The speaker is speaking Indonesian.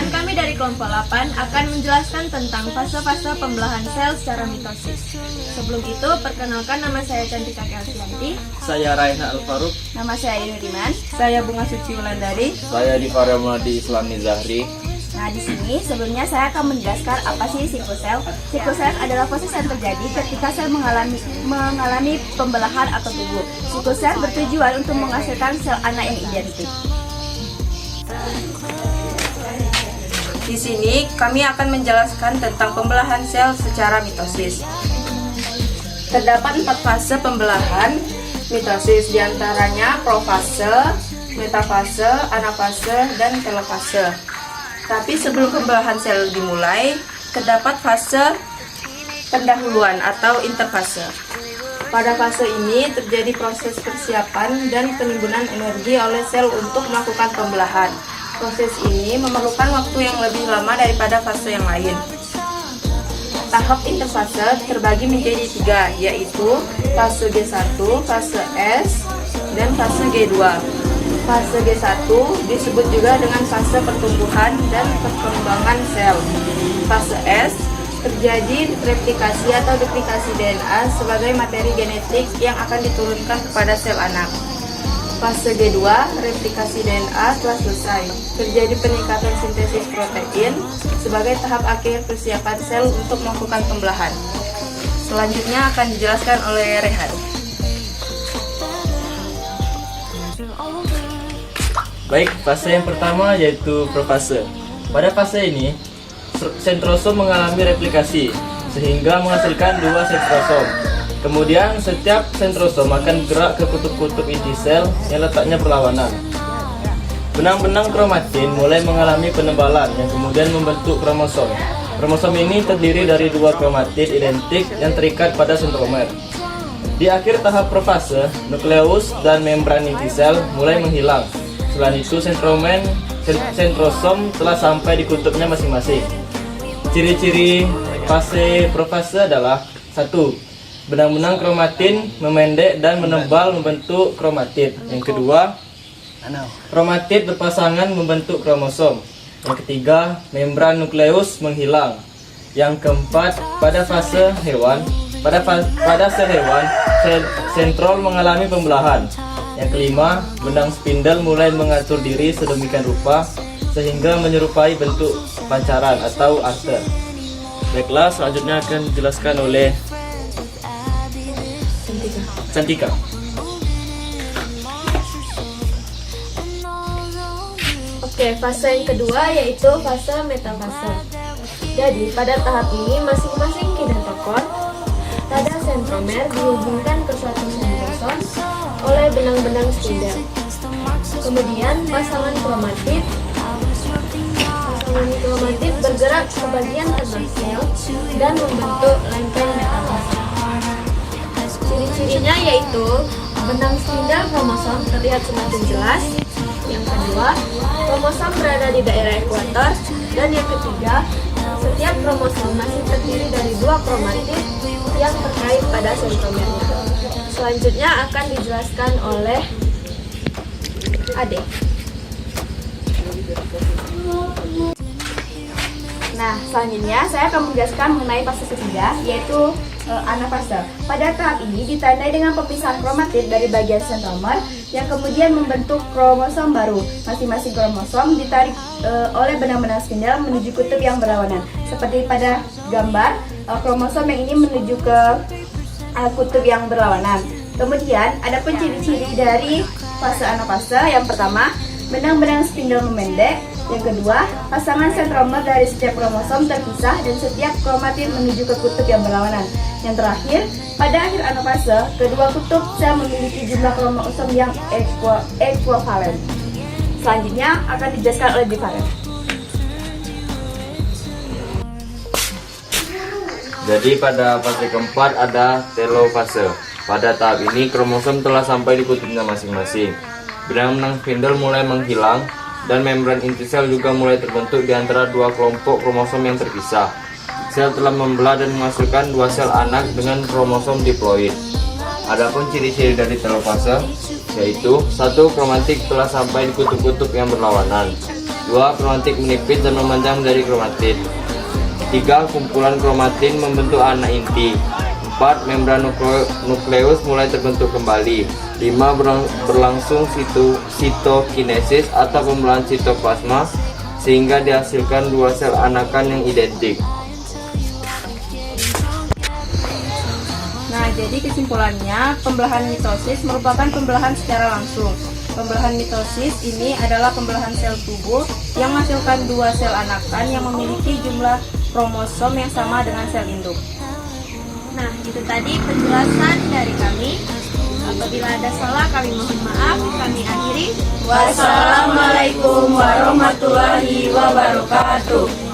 Perkenalkan, kami dari kelompok 8 akan menjelaskan tentang fase-fase pembelahan sel secara mitosis. Sebelum itu, perkenalkan, nama saya Cantika Kelsianti. Saya Raihan Al-Faruq. Nama saya Yuriman. Saya Bunga Suci Wulandari. Saya Diva Ramadi Islami Zahri. Nah, di sini sebelumnya saya akan menjelaskan apa sih siklus-sel. Siklus-sel adalah proses yang terjadi ketika sel mengalami pembelahan atau tumbuh. Siklus-sel bertujuan untuk menghasilkan sel anak yang identik. Di sini kami akan menjelaskan tentang pembelahan sel secara mitosis. Terdapat 4 fase pembelahan mitosis, diantaranya profase, metafase, anafase, dan telofase. Tapi sebelum pembelahan sel dimulai, terdapat fase pendahuluan atau interfase. Pada fase ini terjadi proses persiapan dan penimbunan energi oleh sel untuk melakukan pembelahan. Proses ini memerlukan waktu yang lebih lama daripada fase yang lain. Tahap interfase terbagi menjadi 3, yaitu fase G1, fase S, dan fase G2. Fase G1 disebut juga dengan fase pertumbuhan dan perkembangan sel. Fase S terjadi replikasi atau duplikasi DNA sebagai materi genetik yang akan diturunkan kepada sel anak. Fase G2, replikasi DNA telah selesai. Terjadi peningkatan sintesis protein sebagai tahap akhir persiapan sel untuk melakukan pembelahan. Selanjutnya akan dijelaskan oleh Rehan. Baik, fase yang pertama yaitu profase. Pada fase ini, sentrosom mengalami replikasi sehingga menghasilkan 2 sentrosom. Kemudian setiap sentrosom akan bergerak ke kutub-kutub inti sel yang letaknya berlawanan. Benang-benang kromatin mulai mengalami penebalan yang kemudian membentuk kromosom. Kromosom ini terdiri dari 2 kromatid identik yang terikat pada sentromer. Di akhir tahap profase, nukleus dan membran inti sel mulai menghilang. Selain itu, sentrosom telah sampai di kutubnya masing-masing. Ciri-ciri fase profase adalah 1. Benang-benang kromatin memendek dan menebal membentuk kromatid. Yang kedua, kromatid berpasangan membentuk kromosom. Yang ketiga, membran nukleus menghilang. Yang keempat, pada fase hewan, pada sel hewan, sentrol mengalami pembelahan. Yang kelima, benang spindel mulai mengatur diri sedemikian rupa sehingga menyerupai bentuk pancaran atau arter. Baiklah, selanjutnya akan dijelaskan oleh Cantika. Oke, fase yang kedua yaitu fase metafase. Jadi, pada tahap ini masing-masing kinetokon pada sentromer dihubungkan ke suatu sentrosom oleh benang-benang spindel. Kemudian pasangan kromatid bergerak ke bagian tengah sel dan membentuk lempeng metafase. Ciri-cirinya yaitu benang spindel kromosom terlihat semakin jelas. Yang kedua, kromosom berada di daerah ekuator. Dan yang ketiga, setiap kromosom masih terdiri dari 2 kromatid yang terkait pada sentromernya. Selanjutnya akan dijelaskan oleh Ade. Nah, selanjutnya saya akan menjelaskan mengenai fase ketiga, yaitu anafase. Pada tahap ini ditandai dengan pemisahan kromatid dari bagian sentromer yang kemudian membentuk kromosom baru. Masing-masing kromosom ditarik oleh benang-benang spindel menuju kutub yang berlawanan. Seperti pada gambar, kromosom yang ini menuju ke kutub yang berlawanan. Kemudian ada pun ciri-ciri dari fase anafase. Yang pertama, benang-benang spindel memendek. Yang kedua, pasangan sentromer dari setiap kromosom terpisah dan setiap kromatid menuju ke kutub yang berlawanan. Yang terakhir, pada akhir anafase, kedua kutub sel memiliki jumlah kromosom yang ekuivalen. Selanjutnya akan dijelaskan oleh Divaren. Jadi pada fase keempat ada telofase. Pada tahap ini kromosom telah sampai di kutubnya masing-masing. Benang-benang spindel mulai menghilang dan membran inti sel juga mulai terbentuk di antara 2 kelompok kromosom yang terpisah. Sel telah membelah dan menghasilkan 2 sel anak dengan kromosom diploid. Adapun ciri-ciri dari telofase yaitu 1. Kromatik telah sampai di kutub-kutub yang berlawanan. 2. Kromatin menipis dan memanjang dari kromatin. 3. Kumpulan kromatin membentuk anak inti. 4. Membran nukleus mulai terbentuk kembali. 5. Berlangsung sitokinesis atau pembelahan sitoplasma sehingga dihasilkan dua sel anakan yang identik. Nah, jadi kesimpulannya, pembelahan mitosis merupakan pembelahan secara langsung. Pembelahan mitosis ini adalah pembelahan sel tubuh yang menghasilkan dua sel anakan yang memiliki jumlah kromosom yang sama dengan sel induk. Nah, itu tadi penjelasan dari kami. Apabila ada salah, kami mohon maaf. Kami akhiri. Wassalamualaikum warahmatullahi wabarakatuh.